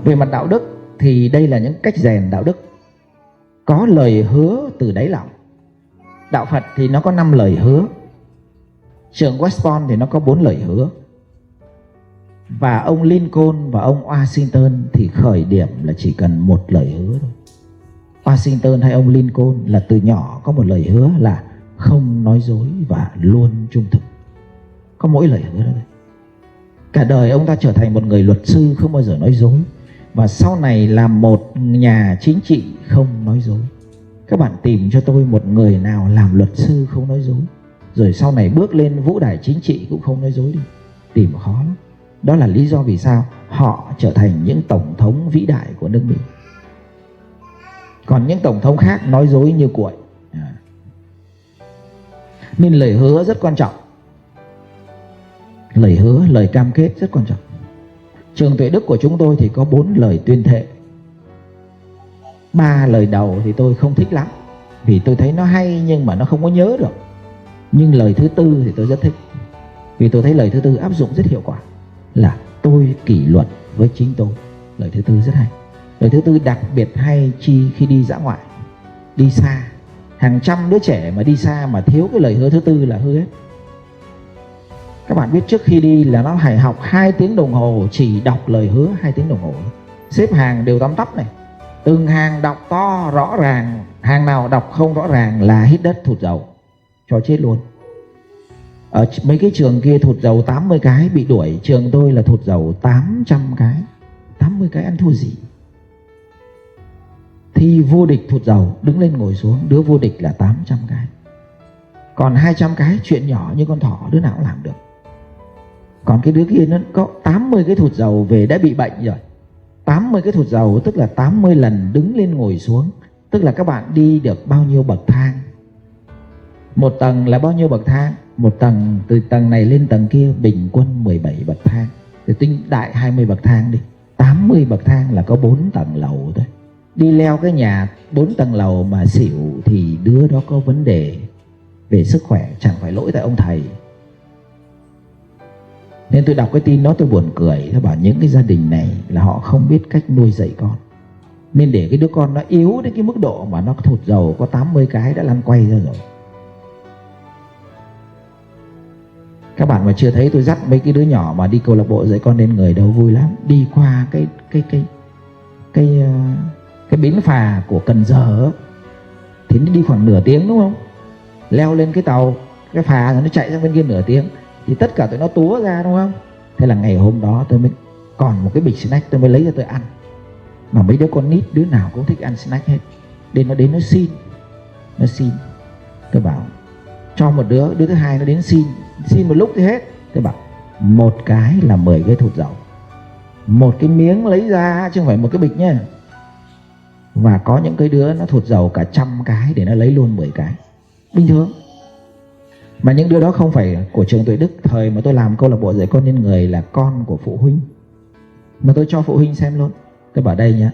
Về mặt đạo đức thì đây là những cách rèn đạo đức. Có lời hứa từ đáy lòng. Đạo Phật thì nó có 5 lời hứa. Trường West Point thì nó có 4 lời hứa. Và ông Lincoln và ông Washington thì khởi điểm là chỉ cần 1 lời hứa thôi. Washington hay ông Lincoln là từ nhỏ có một lời hứa là không nói dối và luôn trung thực. Có mỗi lời hứa đó thôi. Cả đời ông ta trở thành một người luật sư không bao giờ nói dối. Và sau này làm một nhà chính trị không nói dối. Các bạn tìm cho tôi một người nào làm luật sư không nói dối, rồi sau này bước lên vũ đài chính trị cũng không nói dối đi. Tìm khó lắm. Đó là lý do vì sao họ trở thành những tổng thống vĩ đại của nước Mỹ. Còn những tổng thống khác nói dối như cuội. Nên lời hứa rất quan trọng. Lời hứa, lời cam kết rất quan trọng. Trường Tuệ Đức của chúng tôi thì có 4 lời tuyên thệ. 3 lời đầu thì tôi không thích lắm, vì tôi thấy nó hay nhưng mà nó không có nhớ được. Nhưng lời thứ 4 thì tôi rất thích, vì tôi thấy lời thứ 4 áp dụng rất hiệu quả. Là tôi kỷ luật với chính tôi. Lời thứ 4 rất hay. Lời thứ 4 đặc biệt hay chi khi đi dã ngoại, đi xa. Hàng trăm đứa trẻ mà đi xa mà thiếu cái lời hứa thứ 4 là hư hết. Các bạn biết trước khi đi là nó phải học 2 tiếng đồng hồ, chỉ đọc lời hứa 2 tiếng đồng hồ. Xếp hàng đều tăm tắp này, từng hàng đọc to rõ ràng. Hàng nào đọc không rõ ràng là hít đất thụt dầu, cho chết luôn. Ở mấy cái trường kia thụt dầu 80 cái bị đuổi. Trường tôi là thụt dầu 800 cái. 80 cái ăn thua gì. Thi vô địch thụt dầu, đứng lên ngồi xuống, đứa vô địch là 800 cái. Còn 200 cái chuyện nhỏ như con thỏ, đứa nào cũng làm được. Còn cái đứa kia nó có 80 cái thụt dầu về đã bị bệnh rồi. 80 cái thụt dầu tức là 80 lần đứng lên ngồi xuống. Tức là các bạn đi được bao nhiêu bậc thang. Một tầng là bao nhiêu bậc thang? Một tầng, từ tầng này lên tầng kia bình quân 17 bậc thang. Thì tính đại 20 bậc thang đi. 80 bậc thang là có 4 tầng lầu thôi. Đi leo cái nhà 4 tầng lầu mà xỉu thì đứa đó có vấn đề về sức khỏe, chẳng phải lỗi tại ông thầy. Nên tôi đọc cái tin đó tôi buồn cười. Tôi bảo những cái gia đình này là họ không biết cách nuôi dạy con. Nên để cái đứa con nó yếu đến cái mức độ mà nó thụt dầu có 80 cái đã lăn quay ra rồi. Các bạn mà chưa thấy tôi dắt mấy cái đứa nhỏ mà đi câu lạc bộ dạy con nên người đâu vui lắm. Đi qua cái bến phà của Cần Giờ thì nó đi khoảng nửa tiếng đúng không? Leo lên cái tàu, cái phà rồi nó chạy sang bên kia nửa tiếng. Thì tất cả tụi nó túa ra đúng không? Thế là ngày hôm đó tôi mới còn một cái bịch snack tôi mới lấy ra tôi ăn. Mà mấy đứa con nít đứa nào cũng thích ăn snack hết. Đến nó xin. Nó xin. Tôi bảo cho một đứa thứ hai nó đến xin một lúc thì hết. Tôi bảo một cái là 10 cái thụt dầu. Một cái miếng lấy ra chứ không phải một cái bịch nhá. Và có những cái đứa nó thụt dầu cả 100 cái để nó lấy luôn 10 cái. Bình thường. Mà những đứa đó không phải của trường Tuệ Đức. Thời mà tôi làm câu lạc bộ dạy con nên người là con của phụ huynh. Mà tôi cho phụ huynh xem luôn. Tôi bảo đây nhá,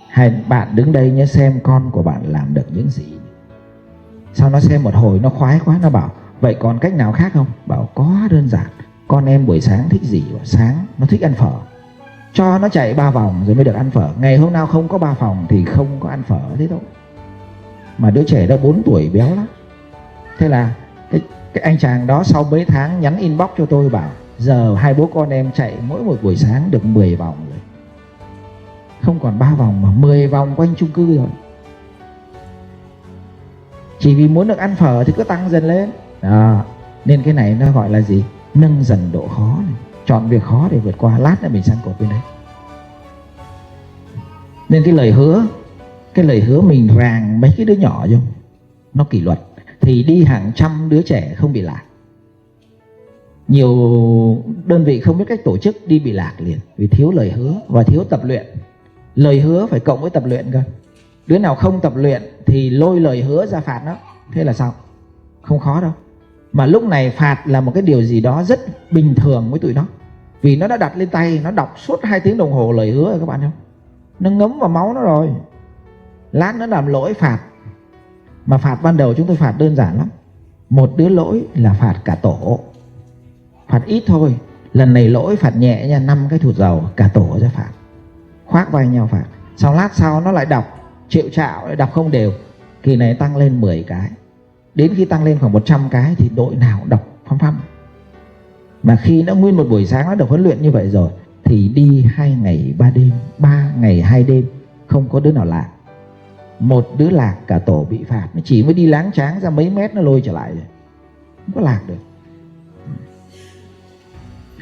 hai bạn đứng đây nhé, xem con của bạn làm được những gì. Sau nó xem một hồi nó khoái quá, nó bảo vậy còn cách nào khác không? Bảo có, đơn giản. Con em buổi sáng thích gì? Bảo sáng nó thích ăn phở. Cho nó chạy 3 vòng rồi mới được ăn phở. Ngày hôm nào không có 3 vòng thì không có ăn phở, thế thôi. Mà đứa trẻ đó 4 tuổi béo lắm. Thế là cái anh chàng đó sau mấy tháng nhắn inbox cho tôi bảo giờ hai bố con em chạy mỗi một buổi sáng được 10 vòng rồi. Không còn 3 vòng mà 10 vòng quanh chung cư rồi. Chỉ vì muốn được ăn phở thì cứ tăng dần lên. Nên cái này nó gọi là gì? Nâng dần độ khó này. Chọn việc khó để vượt qua. Lát nữa mình sang cột bên đấy. Nên cái lời hứa mình ràng mấy cái đứa nhỏ vô, nó kỷ luật thì đi hàng trăm đứa trẻ không bị lạc. Nhiều đơn vị không biết cách tổ chức đi bị lạc liền vì thiếu lời hứa và thiếu tập luyện. Lời hứa phải cộng với tập luyện cơ. Đứa nào không tập luyện thì lôi lời hứa ra phạt nó. Thế là sao? Không khó đâu. Mà lúc này phạt là một cái điều gì đó rất bình thường với tụi nó. Vì nó đã đặt lên tay, nó đọc suốt 2 tiếng đồng hồ lời hứa rồi các bạn không? Nó ngấm vào máu nó rồi. Lát nó làm lỗi phạt. Mà phạt ban đầu chúng tôi phạt đơn giản lắm. Một đứa lỗi là phạt cả tổ. Phạt ít thôi. Lần này lỗi phạt nhẹ nha, 5 cái thụt dầu, cả tổ ra phạt. khoác vai nhau phạt. Sau lát sau nó lại đọc triệu trạo, lại đọc không đều. Kỳ này tăng lên 10 cái. Đến khi tăng lên khoảng 100 cái thì đội nào đọc phăm phăm. Mà khi nó nguyên một buổi sáng nó được huấn luyện như vậy rồi thì đi 2 ngày 3 đêm, 3 ngày 2 đêm không có đứa nào lạc. Một đứa lạc cả tổ bị phạt, nó chỉ mới đi láng tráng ra mấy mét nó lôi trở lại rồi. Không có lạc được.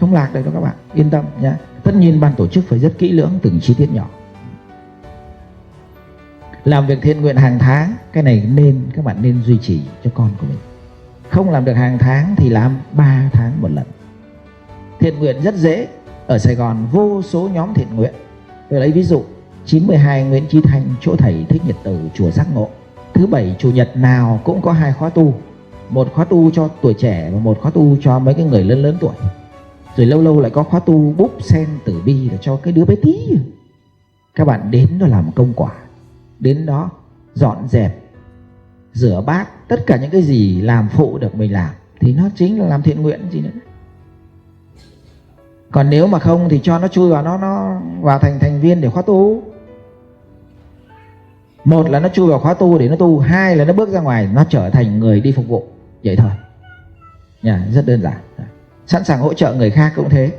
Không lạc được đâu các bạn, yên tâm nhé. Tất nhiên ban tổ chức phải rất kỹ lưỡng từng chi tiết nhỏ. Làm việc thiện nguyện hàng tháng, cái này các bạn nên duy trì cho con của mình. Không làm được hàng tháng thì làm 3 tháng một lần. Thiện nguyện rất dễ. Ở Sài Gòn vô số nhóm thiện nguyện. Tôi lấy ví dụ 912 Nguyễn Chí Thanh, chỗ thầy Thích Nhật Tử, chùa Giác Ngộ. Thứ Bảy Chủ nhật nào cũng có 2 khóa tu. Một khóa tu cho tuổi trẻ và một khóa tu cho mấy cái người lớn tuổi. Rồi lâu lâu lại có khóa tu búp sen tử bi để cho cái đứa bé tí. Các bạn đến đó làm công quả. Đến đó dọn dẹp, rửa bát, tất cả những cái gì làm phụ được mình làm thì nó chính là làm thiện nguyện gì nữa. Còn nếu mà không thì cho nó chui vào, nó vào thành viên để khóa tu. Một là nó chui vào khóa tu để nó tu, hai là nó bước ra ngoài nó trở thành người đi phục vụ. Vậy thôi nha, rất đơn giản. Sẵn sàng hỗ trợ người khác cũng thế.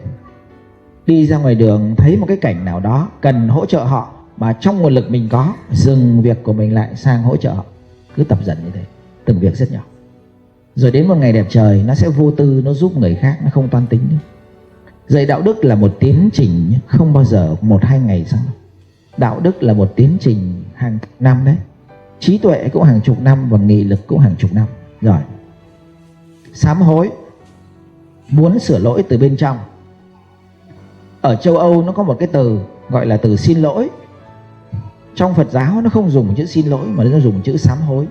Đi ra ngoài đường thấy một cái cảnh nào đó cần hỗ trợ họ mà trong nguồn lực mình có, dừng việc của mình lại sang hỗ trợ họ. Cứ tập dần như thế, từng việc rất nhỏ. Rồi đến một ngày đẹp trời nó sẽ vô tư, nó giúp người khác, nó không toan tính nữa. Dạy đạo đức là một tiến trình, không bao giờ 1-2 ngày xong. Đạo đức là một tiến trình hàng năm đấy. Trí tuệ cũng hàng chục năm và nghị lực cũng hàng chục năm. Rồi, sám hối, muốn sửa lỗi từ bên trong. Ở châu Âu nó có một cái từ gọi là từ xin lỗi. Trong Phật giáo nó không dùng chữ xin lỗi mà nó dùng chữ sám hối.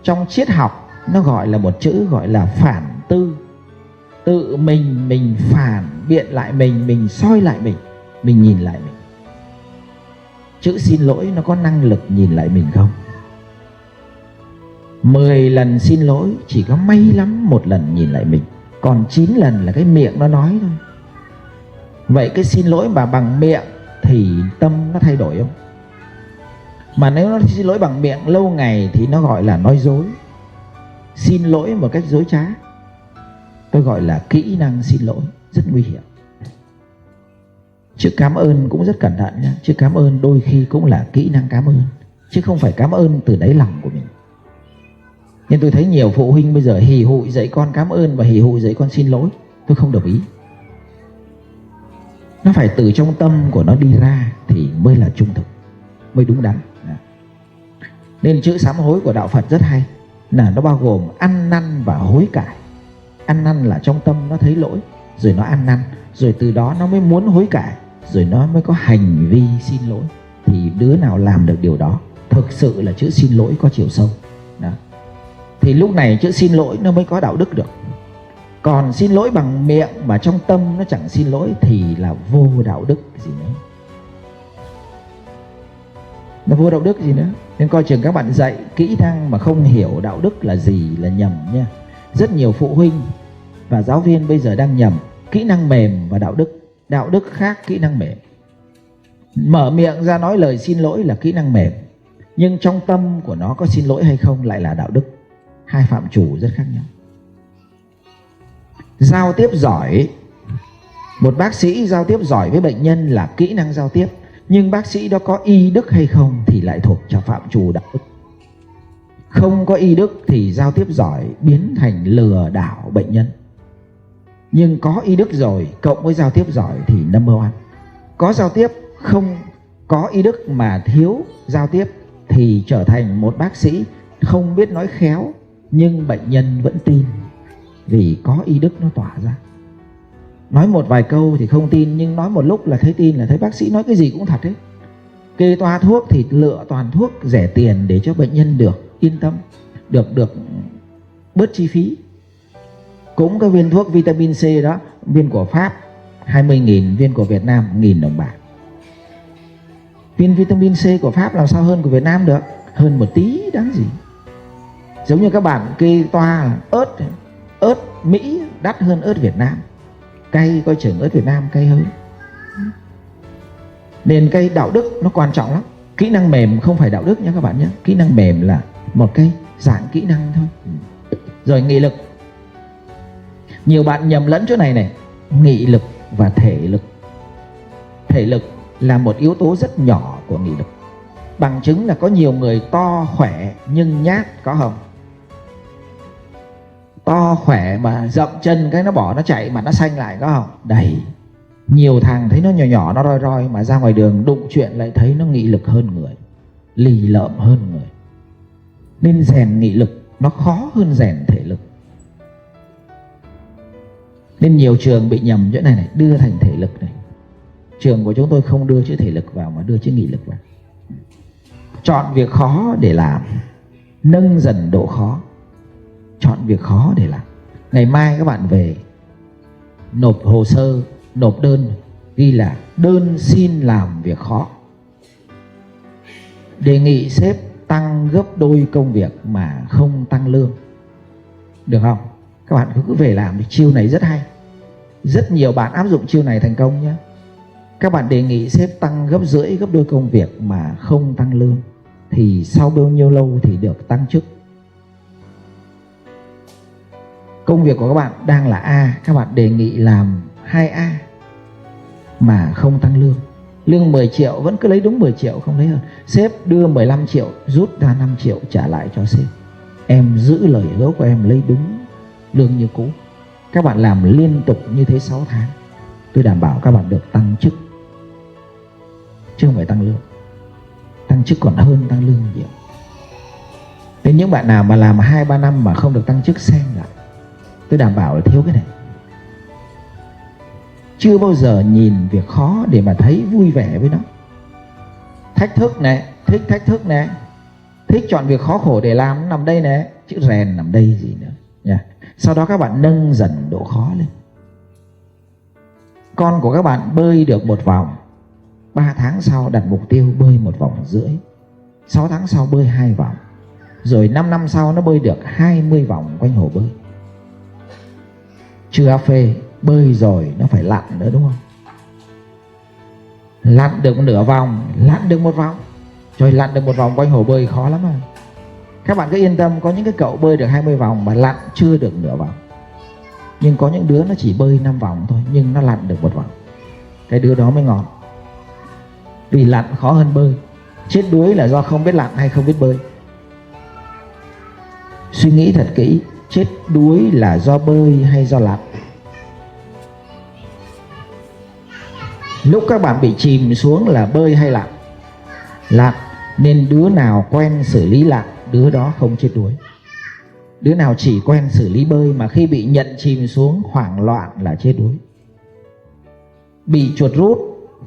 Trong triết học nó gọi là một chữ gọi là phản tư. Tự mình phản biện lại mình soi lại mình nhìn lại mình. Chữ xin lỗi nó có năng lực nhìn lại mình không? 10 lần xin lỗi chỉ có may lắm 1 lần nhìn lại mình. Còn 9 lần là cái miệng nó nói thôi. Vậy cái xin lỗi mà bằng miệng thì tâm nó thay đổi không? Mà nếu nó xin lỗi bằng miệng lâu ngày thì nó gọi là nói dối. Xin lỗi một cách dối trá, tôi gọi là kỹ năng xin lỗi, rất nguy hiểm. Chữ cảm ơn cũng rất cẩn thận nhé. Chữ cảm ơn đôi khi cũng là kỹ năng cảm ơn, chứ không phải cảm ơn từ đáy lòng của mình. Nên tôi thấy nhiều phụ huynh bây giờ hì hụi dạy con cảm ơn và hì hụi dạy con xin lỗi. Tôi không đồng ý. Nó phải từ trong tâm của nó đi ra thì mới là trung thực, mới đúng đắn. Nên chữ sám hối của đạo Phật rất hay, là nó bao gồm ăn năn và hối cải. Ăn năn là trong tâm nó thấy lỗi, rồi nó ăn năn, rồi từ đó nó mới muốn hối cải, rồi nó mới có hành vi xin lỗi. Thì đứa nào làm được điều đó thực sự là chữ xin lỗi có chiều sâu đó. Thì lúc này chữ xin lỗi nó mới có đạo đức được. Còn xin lỗi bằng miệng mà trong tâm nó chẳng xin lỗi thì là vô đạo đức gì nữa. Nó vô đạo đức gì nữa. Nên coi chừng các bạn dạy kỹ năng mà không hiểu đạo đức là gì là nhầm nha. Rất nhiều phụ huynh và giáo viên bây giờ đang nhầm kỹ năng mềm và đạo đức. Đạo đức khác kỹ năng mềm. Mở miệng ra nói lời xin lỗi là kỹ năng mềm, nhưng trong tâm của nó có xin lỗi hay không lại là đạo đức. Hai phạm chủ rất khác nhau. Giao tiếp giỏi. Một bác sĩ giao tiếp giỏi với bệnh nhân là kỹ năng giao tiếp, nhưng bác sĩ đó có y đức hay không thì lại thuộc cho phạm trù đạo đức. Không có y đức thì giao tiếp giỏi biến thành lừa đảo bệnh nhân. Nhưng có y đức rồi cộng với giao tiếp giỏi thì number one. Có giao tiếp không có y đức mà thiếu giao tiếp thì trở thành một bác sĩ không biết nói khéo, nhưng bệnh nhân vẫn tin vì có y đức nó tỏa ra. Nói một vài câu thì không tin, nhưng nói một lúc là thấy tin, là thấy bác sĩ nói cái gì cũng thật đấy. Kê toa thuốc thì lựa toàn thuốc rẻ tiền để cho bệnh nhân được yên tâm, được bớt chi phí. Cũng cái viên thuốc vitamin C đó, viên của Pháp 20.000, viên của Việt Nam 1.000 đồng bạc. Viên vitamin C của Pháp làm sao hơn của Việt Nam được? Hơn một tí đáng gì. Giống như các bạn kê toa ớt Mỹ đắt hơn ớt Việt Nam. Cay, coi chừng ớt Việt Nam cay hơn. Nên cái đạo đức nó quan trọng lắm. Kỹ năng mềm không phải đạo đức nhé các bạn nhé. Kỹ năng mềm là một cái dạng kỹ năng thôi. Rồi nghị lực. Nhiều bạn nhầm lẫn chỗ này này, nghị lực và thể lực. Thể lực là một yếu tố rất nhỏ của nghị lực. Bằng chứng là có nhiều người to khỏe nhưng nhát, có không? To khỏe mà rộng chân cái nó bỏ nó chạy mà nó xanh lại, có không? Đầy. Nhiều thằng thấy nó nhỏ nhỏ, nó roi roi mà ra ngoài đường đụng chuyện lại thấy nó nghị lực hơn người, lì lợm hơn người. Nên rèn nghị lực nó khó hơn rèn thể lực. Nên nhiều trường bị nhầm chỗ này này, đưa thành thể lực này. Trường của chúng tôi không đưa chữ thể lực vào mà đưa chữ nghị lực vào. Chọn việc khó để làm, nâng dần độ khó. Chọn việc khó để làm. Ngày mai các bạn về nộp hồ sơ, nộp đơn, ghi là đơn xin làm việc khó, đề nghị sếp tăng gấp đôi công việc mà không tăng lương. Được không? Các bạn cứ về làm. Chiêu này rất hay. Rất nhiều bạn áp dụng chiêu này thành công nhé. Các bạn đề nghị sếp tăng gấp rưỡi, gấp đôi công việc mà không tăng lương, thì sau bao nhiêu lâu thì được tăng chức. Công việc của các bạn đang là A, các bạn đề nghị làm 2A mà không tăng lương. Lương 10 triệu vẫn cứ lấy đúng 10 triệu, không lấy hơn. Sếp đưa 15 triệu, rút ra 5 triệu trả lại cho sếp. Em giữ lời hứa của em, lấy đúng lương như cũ. Các bạn làm liên tục như thế 6 tháng, tôi đảm bảo các bạn được tăng chức, chứ không phải tăng lương. Tăng chức còn hơn tăng lương nhiều. Nên những bạn nào mà làm 2-3 năm mà không được tăng chức xem lại, tôi đảm bảo là thiếu cái này. Chưa bao giờ nhìn việc khó để mà thấy vui vẻ với nó. Thách thức này, thích thách thức này, thích chọn việc khó khổ để làm, nó nằm đây này. Chữ rèn nằm đây gì nữa nha. Sau đó các bạn nâng dần độ khó lên. Con của các bạn bơi được 1 vòng, 3 tháng sau đặt mục tiêu bơi 1,5 vòng, 6 tháng sau bơi 2 vòng, rồi 5 năm sau nó bơi được 20 vòng quanh hồ bơi. Chưa phê, bơi rồi nó phải lặn nữa, đúng không? Lặn được nửa vòng, lặn được 1 vòng, rồi lặn được 1 vòng quanh hồ bơi khó lắm à. Các bạn cứ yên tâm, có những cái cậu bơi được 20 vòng mà lặn chưa được nửa vòng. Nhưng có những đứa nó chỉ bơi 5 vòng thôi, nhưng nó lặn được 1 vòng. Cái đứa đó mới ngon. Vì lặn khó hơn bơi. Chết đuối là do không biết lặn hay không biết bơi. Suy nghĩ thật kỹ, chết đuối là do bơi hay do lặn? Lúc các bạn bị chìm xuống là bơi hay lặn? Lặn. Nên đứa nào quen xử lý lặn, đứa đó không chết đuối. Đứa nào chỉ quen xử lý bơi mà khi bị nhận chìm xuống hoảng loạn là chết đuối. Bị chuột rút,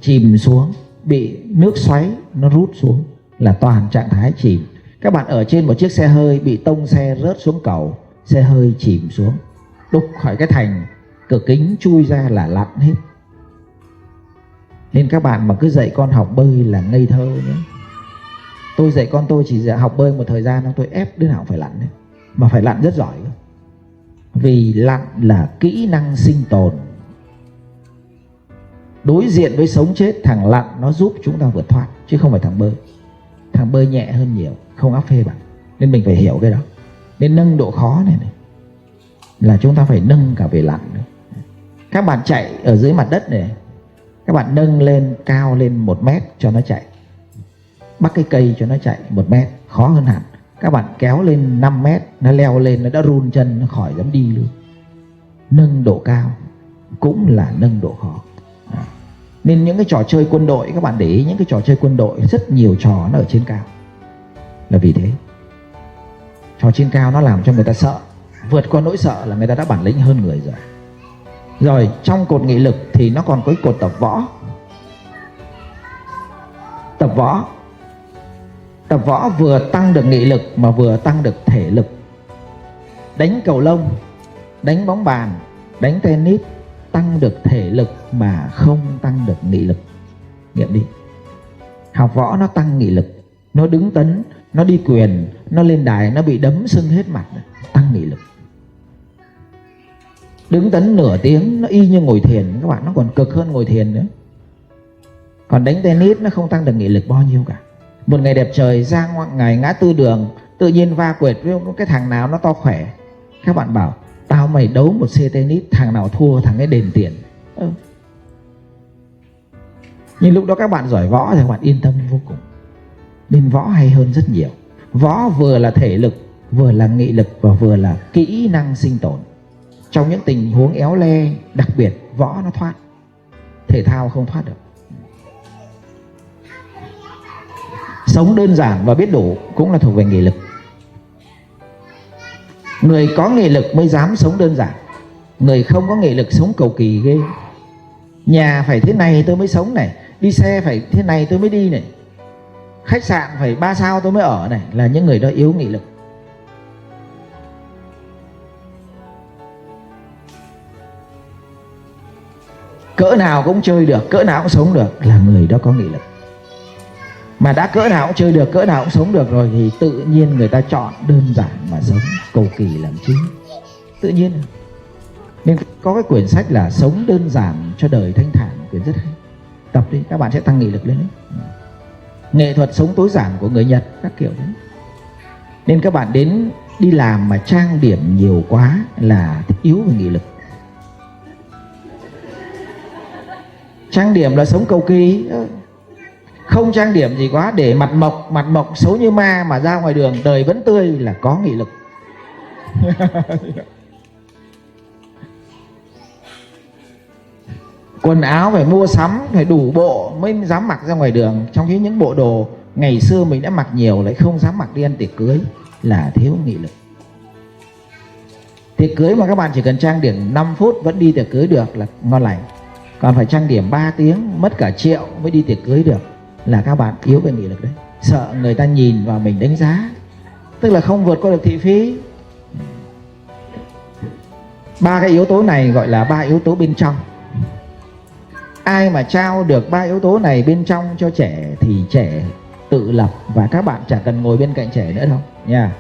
chìm xuống, bị nước xoáy nó rút xuống là toàn trạng thái chìm. Các bạn ở trên một chiếc xe hơi bị tông xe rớt xuống cầu, xe hơi chìm xuống, đục khỏi cái thành, cửa kính chui ra là lặn hết. Nên các bạn mà cứ dạy con học bơi là ngây thơ nhé. Tôi dạy con tôi chỉ học bơi một thời gian, tôi ép đứa nào phải lặn đấy. Mà phải lặn rất giỏi. Vì lặn là kỹ năng sinh tồn. Đối diện với sống chết, thằng lặn nó giúp chúng ta vượt thoát, chứ không phải thằng bơi. Thằng bơi nhẹ hơn nhiều, không áp phê bằng. Nên mình phải hiểu cái đó. Nên nâng độ khó này là chúng ta phải nâng cả về lặn nữa. Các bạn chạy ở dưới mặt đất này, các bạn nâng lên cao lên 1 mét cho nó chạy. Bắt cái cây cho nó chạy 1 mét, khó hơn hẳn. Các bạn kéo lên 5 mét, nó leo lên, nó đã run chân, nó khỏi dám đi luôn. Nâng độ cao cũng là nâng độ khó. Nên những cái trò chơi quân đội, các bạn để ý những cái trò chơi quân đội, rất nhiều trò nó ở trên cao. Là vì thế. Trò trên cao nó làm cho người ta sợ. Vượt qua nỗi sợ là người ta đã bản lĩnh hơn người rồi. Rồi trong cột nghị lực thì nó còn có cái cột tập võ. Tập võ. Tập võ vừa tăng được nghị lực mà vừa tăng được thể lực. Đánh cầu lông, đánh bóng bàn, đánh tennis, tăng được thể lực mà không tăng được nghị lực. Nghiệm đi. Học võ nó tăng nghị lực. Nó đứng tấn, nó đi quyền, nó lên đài, nó bị đấm sưng hết mặt, tăng nghị lực. Đứng tấn nửa tiếng nó y như ngồi thiền các bạn, nó còn cực hơn ngồi thiền nữa. Còn đánh tennis nó không tăng được nghị lực bao nhiêu cả. Một ngày đẹp trời ra ngoài ngã tư đường, tự nhiên va quệt với cái thằng nào nó to khỏe, các bạn bảo tao mày đấu một xe tennis, thằng nào thua thằng ấy đền tiền. Nhưng lúc đó các bạn giỏi võ thì các bạn yên tâm vô cùng. Nên võ hay hơn rất nhiều. Võ vừa là thể lực, vừa là nghị lực và vừa là kỹ năng sinh tồn. Trong những tình huống éo le đặc biệt, võ nó thoát, thể thao không thoát được. Sống đơn giản và biết đủ cũng là thuộc về nghị lực. Người có nghị lực mới dám sống đơn giản. Người không có nghị lực sống cầu kỳ ghê. Nhà phải thế này tôi mới sống này, đi xe phải thế này tôi mới đi này, khách sạn phải 3 sao tôi mới ở này, là những người đó yếu nghị lực. Cỡ nào cũng chơi được, cỡ nào cũng sống được là người đó có nghị lực. Mà đã cỡ nào cũng chơi được, cỡ nào cũng sống được rồi thì tự nhiên người ta chọn đơn giản mà sống, cầu kỳ làm chi. Tự nhiên. Nên có cái quyển sách là Sống đơn giản cho đời thanh thản, quyển rất hay. Tập đi, các bạn sẽ tăng nghị lực lên đấy. Nghệ thuật sống tối giản của người Nhật, các kiểu đấy. Nên các bạn đến đi làm mà trang điểm nhiều quá là yếu về nghị lực. Trang điểm là sống cầu kỳ. Không trang điểm gì quá, để mặt mộc xấu như ma mà ra ngoài đường đời vẫn tươi là có nghị lực. Quần áo phải mua sắm, phải đủ bộ mới dám mặc ra ngoài đường. Trong khi những bộ đồ ngày xưa mình đã mặc nhiều lại không dám mặc đi ăn tiệc cưới là thiếu nghị lực. Tiệc cưới mà các bạn chỉ cần trang điểm 5 phút vẫn đi tiệc cưới được là ngon lành. Còn phải trang điểm 3 tiếng, mất cả triệu mới đi tiệc cưới được là các bạn yếu về nghị lực đấy. Sợ người ta nhìn vào mình đánh giá, tức là không vượt qua được thị phi. 3 cái yếu tố này gọi là 3 yếu tố bên trong. Ai mà trao được 3 yếu tố này bên trong cho trẻ thì trẻ tự lập, và các bạn chả cần ngồi bên cạnh trẻ nữa đâu nha.